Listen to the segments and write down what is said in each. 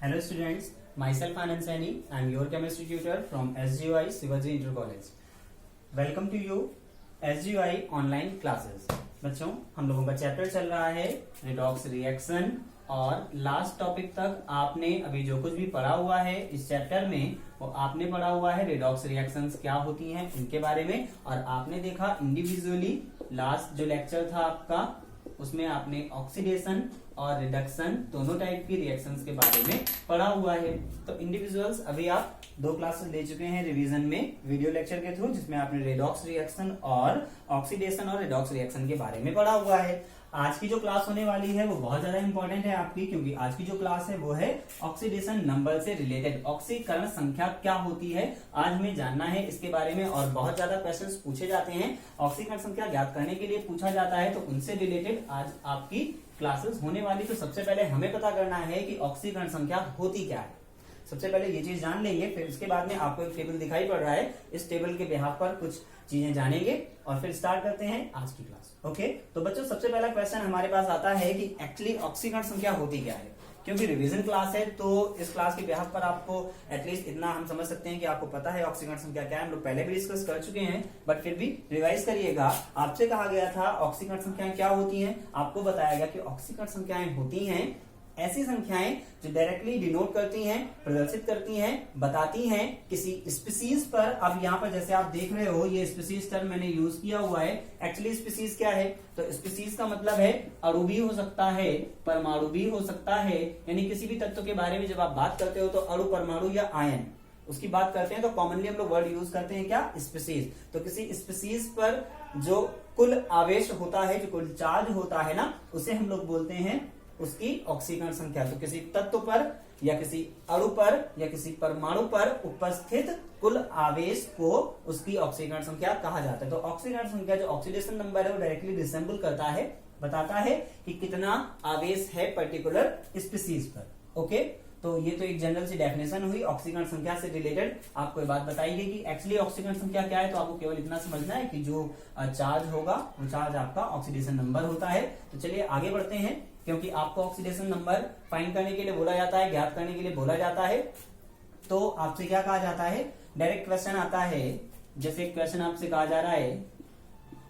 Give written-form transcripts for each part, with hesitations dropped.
Hello students, myself Anand Saini. I am your chemistry tutor from SGY Shivaji Inter College. Welcome to you SGY online classes. बच्चों, हम लोगों का chapter चल रहा है redox reaction और लास्ट टॉपिक तक आपने अभी जो कुछ भी पढ़ा हुआ है इस चैप्टर में वो आपने पढ़ा हुआ है रिडॉक्स रिएक्शंस क्या होती हैं इनके बारे में, और आपने देखा इंडिविजुअली लास्ट जो लेक्चर था आपका उसमें आपने ऑक्सीडेशन और रिडक्शन दोनों टाइप की रिएक्शंस के बारे में पढ़ा हुआ है। तो इंडिविजुअल्स अभी आप 2 क्लासेस ले चुके हैं रिवीजन में वीडियो लेक्चर के थ्रू, जिसमें आपने रिडॉक्स रिएक्शन और ऑक्सीडेशन और रिडॉक्स रिएक्शन के बारे में पढ़ा हुआ है। आज की जो क्लास होने वाली है वो बहुत ज्यादा इंपॉर्टेंट है आपकी, क्योंकि आज की जो क्लास है वो है ऑक्सीडेशन नंबर से रिलेटेड ऑक्सीकरण संख्या क्या होती है आज हमें जानना है इसके बारे में। और बहुत ज्यादा क्वेश्चंस पूछे जाते हैं ऑक्सीकरण संख्या ज्ञात करने के लिए पूछा जाता है, तो उनसे रिलेटेड आज आपकी क्लासेस होने वाली। तो सबसे पहले हमें पता करना है कि ऑक्सीकरण संख्या होती क्या है। सबसे पहले ये चीज जान लेंगे, फिर उसके बाद में आपको एक टेबल दिखाई पड़ रहा है, इस टेबल के बिहाफ पर कुछ चीजें जानेंगे और फिर स्टार्ट करते हैं आज की क्लास। ओके, तो बच्चों सबसे पहला क्वेश्चन हमारे पास आता है कि एक्चुअली ऑक्सीकरण संख्या होती क्या है। क्योंकि रिवीजन क्लास है तो इस क्लास के बिहाफ पर आपको एटलीस्ट इतना हम समझ सकते हैं कि आपको पता है ऑक्सीकरण संख्या क्या है। हम लोग पहले भी डिस्कस कर चुके हैं, बट फिर भी रिवाइज करिएगा। आपसे कहा गया था ऑक्सीकरण संख्याएं क्या होती हैं, आपको बताया गया कि ऑक्सीकरण संख्याएं होती हैं ऐसी संख्याएं जो डायरेक्टली डिनोट करती हैं, प्रदर्शित करती हैं, बताती हैं किसी स्पीसीज पर। अब यहाँ पर जैसे आप देख रहे हो ये स्पीसीज टर्म मैंने यूज किया हुआ है। एक्चुअली स्पीसीज क्या है, तो स्पीसीज का मतलब है अणु भी हो सकता है, परमाणु भी हो सकता है। यानी किसी भी तत्व के बारे में जब आप बात करते हो तो अणु, परमाणु या आयन उसकी बात करते हैं तो कॉमनली हम लोग वर्ड यूज करते हैं क्या, स्पीसीज। तो किसी स्पीसीज पर जो कुल आवेश होता है, जो कुल चार्ज होता है ना, उसे हम लोग बोलते हैं उसकी ऑक्सीकरण संख्या। तो किसी तत्व पर या किसी अणु पर या किसी परमाणु पर उपस्थित कुल आवेश को उसकी ऑक्सीकरण संख्या कहा जाता है। तो ऑक्सीकरण संख्या जो ऑक्सीडेशन नंबर है वो डायरेक्टली रिसेंबल करता है, बताता है कि कितना आवेश है पर्टिकुलर स्पीसीज पर। ओके, तो ये तो एक जनरल सी डेफिनेशन हुई ऑक्सीकरण संख्या से रिलेटेड। आपको ये बात बताई गई कि एक्चुअली ऑक्सीकरण संख्या क्या है, तो आपको केवल इतना समझना है कि जो चार्ज होगा वो चार्ज आपका ऑक्सीडेशन नंबर होता है। तो चलिए आगे बढ़ते हैं, क्योंकि आपको ऑक्सीडेशन नंबर फाइंड करने के लिए बोला जाता है, ज्ञात करने के लिए बोला जाता है। तो आपसे क्या कहा जाता है, डायरेक्ट क्वेश्चन आता है। जैसे क्वेश्चन आपसे कहा जा रहा है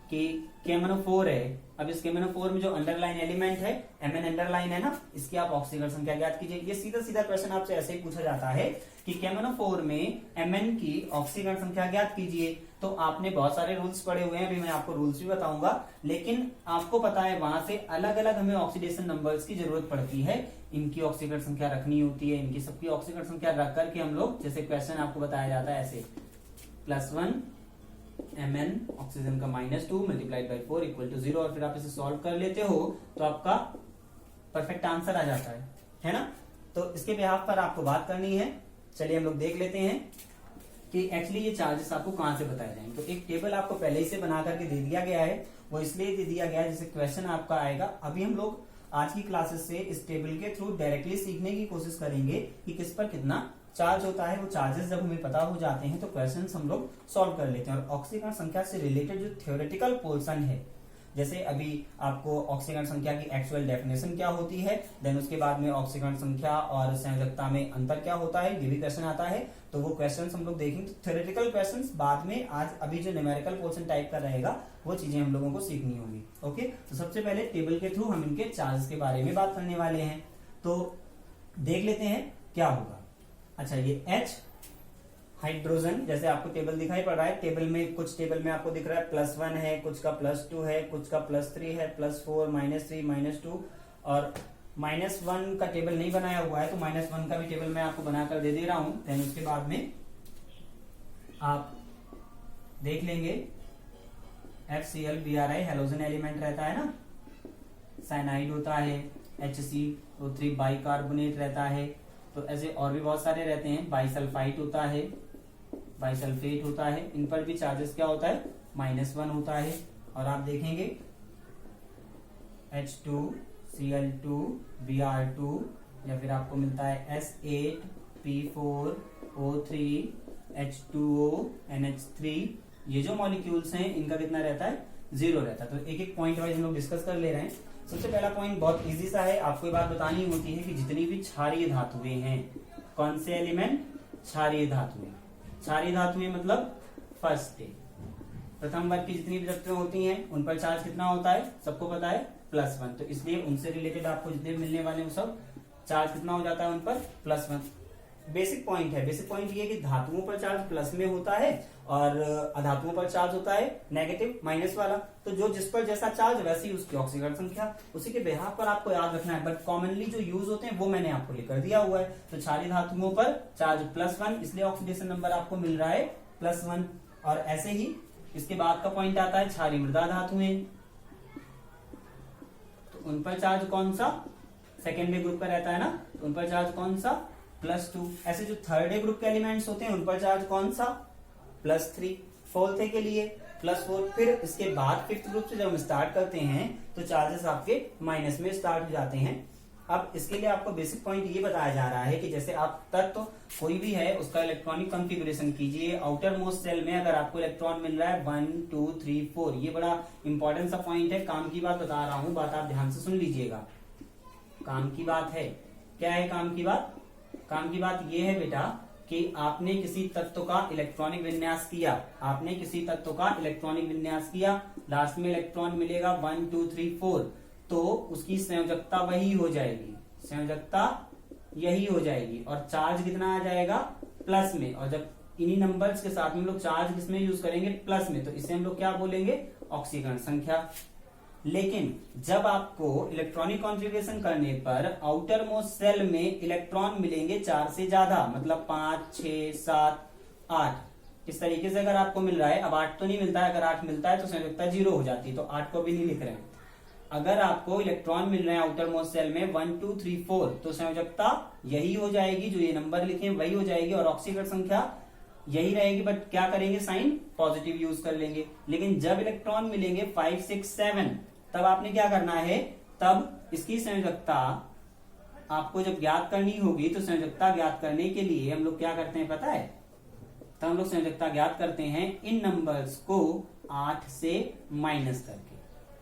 कि KMnO4 है। अब इस KMnO4 में जो अंडरलाइन एलिमेंट है Mn अंडरलाइन है ना, इसकी आप ऑक्सीकरण संख्या ज्ञात कीजिए। ये सीधा सीधा क्वेश्चन आपसे ऐसे ही पूछा जाता है कि KMnO4 में Mn की ऑक्सीकरण संख्या ज्ञात कीजिए। तो आपने बहुत सारे रूल्स पढ़े हुए हैं, अभी मैं आपको रूल्स भी बताऊंगा, लेकिन आपको पता है वहां से अलग अलग हमें ऑक्सीडेशन नंबर्स की जरूरत पड़ती है। इनकी ऑक्सीकरण संख्या रखनी होती है, इनकी सबकी ऑक्सीकरण संख्या रख करके हम लोग, जैसे क्वेश्चन आपको बताया जाता है ऐसे +1 Mn ऑक्सीजन का -2 मल्टीप्लाइड बाई 4 इक्वल टू 0, और फिर आप इसे सॉल्व कर लेते हो तो आपका परफेक्ट आंसर आ जाता है ना। तो इसके बिहाफ पर आपको बात करनी है। चलिए हम लोग देख लेते हैं कि एक्चुअली ये चार्जेस आपको कहां से बताए जाएंगे। तो एक टेबल आपको पहले ही से बना करके दे दिया गया है, वो इसलिए दे दिया गया है जैसे क्वेश्चन आपका आएगा। अभी हम लोग आज की क्लासेस से इस टेबल के थ्रू डायरेक्टली सीखने की कोशिश करेंगे कि किस पर कितना चार्ज होता है। वो चार्जेस जब हमें पता हो जाते हैं तो क्वेश्चंस हम लोग सॉल्व कर लेते हैं। और ऑक्सीकरण संख्या से रिलेटेड जो थ्योरेटिकल पोर्शन है, जैसे अभी आपको ऑक्सीकरण संख्या की एक्चुअल डेफिनेशन क्या होती है, देन उसके बाद में ऑक्सीकरण संख्या और संयोजकता में अंतर क्या होता है, ये भी क्वेश्चन आता है। तो वो क्वेश्चंस हम लोग देखेंगे। थ्योरेटिकल क्वेश्चंस बाद में, आज अभी जो न्यूमेरिकल पोर्शन टाइप का रहेगा वो चीजें हम लोगों को सीखनी होगी। ओके, तो सबसे पहले टेबल के थ्रू हम इनके चार्जेस के बारे में बात करने वाले हैं। तो देख लेते हैं क्या होगा। अच्छा, ये H हाइड्रोजन, जैसे आपको टेबल दिखाई पड़ रहा है, टेबल में कुछ टेबल में आपको दिख रहा है +1 है, कुछ का +2 है, कुछ का +3 है, +4 -3 -2, और -1 का टेबल नहीं बनाया हुआ है तो -1 का भी टेबल मैं आपको बनाकर दे दे रहा हूं। देन उसके बाद में आप देख लेंगे FCl-Bri हेलोजन एलिमेंट रहता है ना, साइनाइड होता है, HCO3 बाइकार्बोनेट रहता है। तो ऐसे और भी बहुत सारे रहते हैं, बाइसल्फाइट होता है, बाइसल्फेट होता है। इन पर भी चार्जेस क्या होता है, -1 होता है। और आप देखेंगे H2Cl2Br2, या फिर आपको मिलता है S8P4O3H2O NH3। ये जो मॉलिक्यूल्स हैं इनका कितना रहता है, 0 रहता है। तो एक एक पॉइंट वाइज हम लोग डिस्कस कर ले रहे हैं। सबसे पहला पॉइंट बहुत इजी सा है, आपको ये बात बतानी होती है कि जितनी भी क्षारीय धातुएं हैं, कौन से एलिमेंट, क्षारीय धातुएं, क्षारीय धातुएं मतलब फर्स्ट डे, प्रथम वर्ग की जितनी भी धातुएं होती हैं उन पर चार्ज कितना होता है, सबको पता है +1, तो इसलिए उनसे रिलेटेड आपको जितने मिलने वाले हैं वो सब चार्ज कितना हो जाता है उन पर +1। बेसिक पॉइंट है, बेसिक पॉइंट ये कि धातुओं पर चार्ज प्लस में होता है और अधातुओं पर चार्ज होता है नेगेटिव, माइनस वाला, तो जो जिस पर जैसा चार्ज वैसी उसकी ऑक्सीकरण संख्या, उसी के बेहाफ पर आपको याद रखना है, बट कॉमनली जो यूज होते हैं वो मैंने आपको लिख कर दिया हुआ है। तो क्षारीय धातुओं पर चार्ज +1, इसलिए ऑक्सीडेशन नंबर आपको मिल रहा है +1। और ऐसे ही इसके बाद का पॉइंट आता है क्षारीय मृदा धातुएं, तो उन पर चार्ज कौन सा, सेकेंडरी ग्रुप का रहता है ना, तो उन पर चार्ज कौन सा, +2। ऐसे जो थर्ड ए ग्रुप के एलिमेंट्स होते हैं उन पर चार्ज कौन सा, +3। फोर्थ ए के लिए +4। फिर इसके बाद फिफ्थ ग्रुप से जब हम स्टार्ट करते हैं तो चार्जेस आपके माइनस में स्टार्ट हो जाते हैं। अब इसके लिए आपको बेसिक पॉइंट ये बताया जा रहा है कि जैसे आप तत्व कोई भी है उसका इलेक्ट्रॉनिक कॉन्फ़िगरेशन कीजिए, आउटर मोस्ट सेल में अगर आपको इलेक्ट्रॉन मिल रहा है 1 2 3 4, ये बड़ा इंपॉर्टेंट सा पॉइंट है, काम की बात बता रहा हूं, बात आप ध्यान से सुन लीजिएगा। काम की बात है, क्या है काम की बात, काम की बात ये है बेटा कि आपने किसी तत्व का इलेक्ट्रॉनिक विन्यास किया, आपने किसी तत्व का इलेक्ट्रॉनिक विन्यास किया, लास्ट में इलेक्ट्रॉन मिलेगा 1 2 3 4, तो उसकी संयोजकता वही हो जाएगी, संयोजकता यही हो जाएगी और चार्ज कितना आ जाएगा, प्लस में। और जब इन्हीं नंबर्स के साथ में हम लोग चार्ज किसमें यूज करेंगे, प्लस में, तो इसे हम लोग क्या बोलेंगे, ऑक्सीकरण संख्या। लेकिन जब आपको इलेक्ट्रॉनिक कॉन्फ़िगरेशन करने पर आउटर मोस्ट सेल में इलेक्ट्रॉन मिलेंगे 4 से ज्यादा, मतलब 5 6 7 8, इस तरीके से अगर आपको मिल रहा है, अब 8 तो नहीं मिलता है, अगर 8 मिलता है तो संयोजकता 0 हो जाती है, तो 8 को भी नहीं लिख रहे हैं। अगर आपको इलेक्ट्रॉन मिल रहे हैं आउटर मोस्ट सेल में 1 2 3 4, तो संयोजकता यही हो जाएगी, जो ये नंबर लिखे वही हो जाएगी और ऑक्सीकरण संख्या यही रहेगी, बट क्या करेंगे, साइन पॉजिटिव यूज कर लेंगे। लेकिन जब इलेक्ट्रॉन मिलेंगे 5 6 7, तब आपने क्या करना है, तब इसकी संयोजकता आपको जब ज्ञात करनी होगी, तो संयोजकता ज्ञात करने के लिए हम लोग क्या करते हैं पता है, तब हम लोग संयोजकता ज्ञात करते हैं इन नंबर्स को 8 से माइनस करके।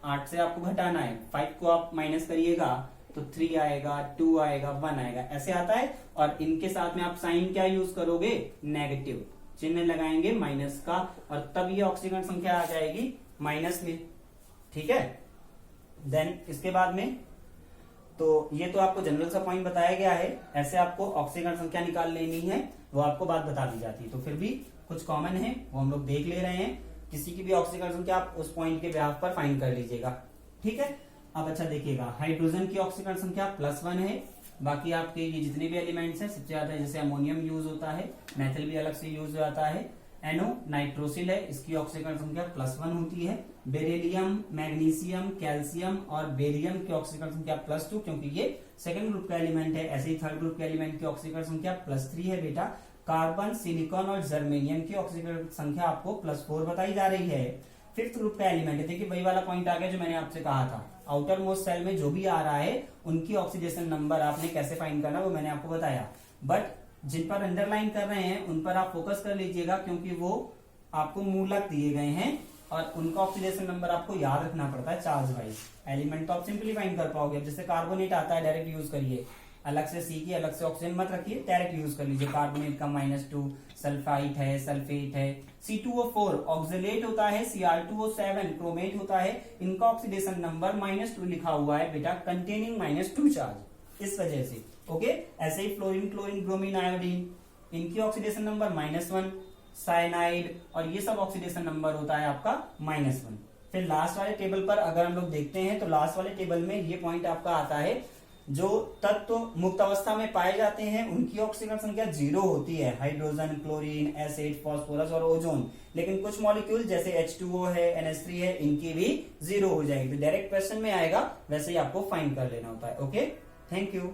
8 से आपको घटाना है, 5 को आप माइनस करिएगा तो 3 आएगा, 2 आएगा, 1 आएगा, ऐसे आता है। और इनके साथ में आप साइन क्या यूज करोगे, नेगेटिव चिन्ह लगाएंगे माइनस का, और तब ये ऑक्सीकरण संख्या आ जाएगी माइनस में, ठीक है। देन इसके बाद में, तो ये तो आपको जनरल सा पॉइंट बताया गया है, ऐसे आपको ऑक्सीकरण संख्या निकाल लेनी है, वो आपको बात बता दी जाती है। तो फिर भी कुछ कॉमन है वो हम लोग देख ले रहे हैं, किसी की भी ऑक्सीकरण संख्या आप उस पॉइंट के ब्याह पर फाइंड कर लीजिएगा, ठीक है। अब अच्छा देखिएगा, हाइड्रोजन की ऑक्सीकरण संख्या +1 है, बाकी आपके ये जितने भी एलिमेंट्स हैं सबसे ज्यादा जैसे अमोनियम यूज होता है, मेथिल भी अलग से यूज हो जाता है, NO नाइट्रोसिल है, इसकी ऑक्सीकरण संख्या +1 होती है। बेरिलियम, मैग्नीशियम, कैल्शियम और बेरियम की ऑक्सीकरण संख्या +2, क्योंकि ये सेकंड ग्रुप का एलिमेंट है। ऐसे ही थर्ड ग्रुप के एलिमेंट की ऑक्सीकरण संख्या +3 है बेटा। कार्बन, सिलिकॉन और जर्मेनियम की ऑक्सीकरण संख्या आपको +4 बताई जा रही है। फिफ्थ ग्रुप का एलिमेंट है, देखिए वही वाला पॉइंट आ गया जो मैंने आपसे कहा था, आउटर मोस्ट सेल में जो भी आ रहा है उनकी ऑक्सीडेशन नंबर आपने कैसे फाइंड करना वो मैंने आपको बताया, बट जिन पर अंडरलाइन कर रहे हैं उन पर आप फोकस कर लीजिएगा, क्योंकि वो आपको मूलक दिए गए हैं और उनका ऑक्सीडेशन नंबर आपको याद रखना पड़ता है चार्ज वाइज। एलिमेंट तो आप सिंपली फाइंड कर पाओगे, जैसे कार्बोनेट आता है डायरेक्ट यूज करिए, अलग से सी की अलग से ऑक्सीजन मत रखिए, डायरेक्ट यूज कर लीजिए। कार्बोनेट का -2, सल्फाइट है, सल्फेट है, C2O4 ऑक्सीलेट होता है, Cr2O7 क्रोमेट होता है, इनका ऑक्सीडेशन नंबर -2 लिखा हुआ है बेटा, कंटेनिंग -2 चार्ज, इस वजह से। ओके, ऐसे ही फ्लोरीन, क्लोरीन, ब्रोमीन, आयोडीन, इनकी ऑक्सीडेशन नंबर -1, साइनाइड, और ये सब ऑक्सीडेशन नंबर होता है आपका -1। फिर लास्ट वाले टेबल पर अगर हम लोग देखते हैं तो लास्ट वाले टेबल में ये पॉइंट आपका आता है, जो तत्व मुक्त अवस्था में पाए जाते हैं उनकी ऑक्सीकरण संख्या 0 होती है, हाइड्रोजन, क्लोरीन, एसिड, फास्फोरस और ओजोन। लेकिन कुछ मॉलिक्यूल जैसे H2O है, NH3 है, इनकी भी 0 हो जाएगी। तो डायरेक्ट क्वेश्चन में आएगा, वैसे ही आपको फाइंड कर लेना होता है। Okay, thank you.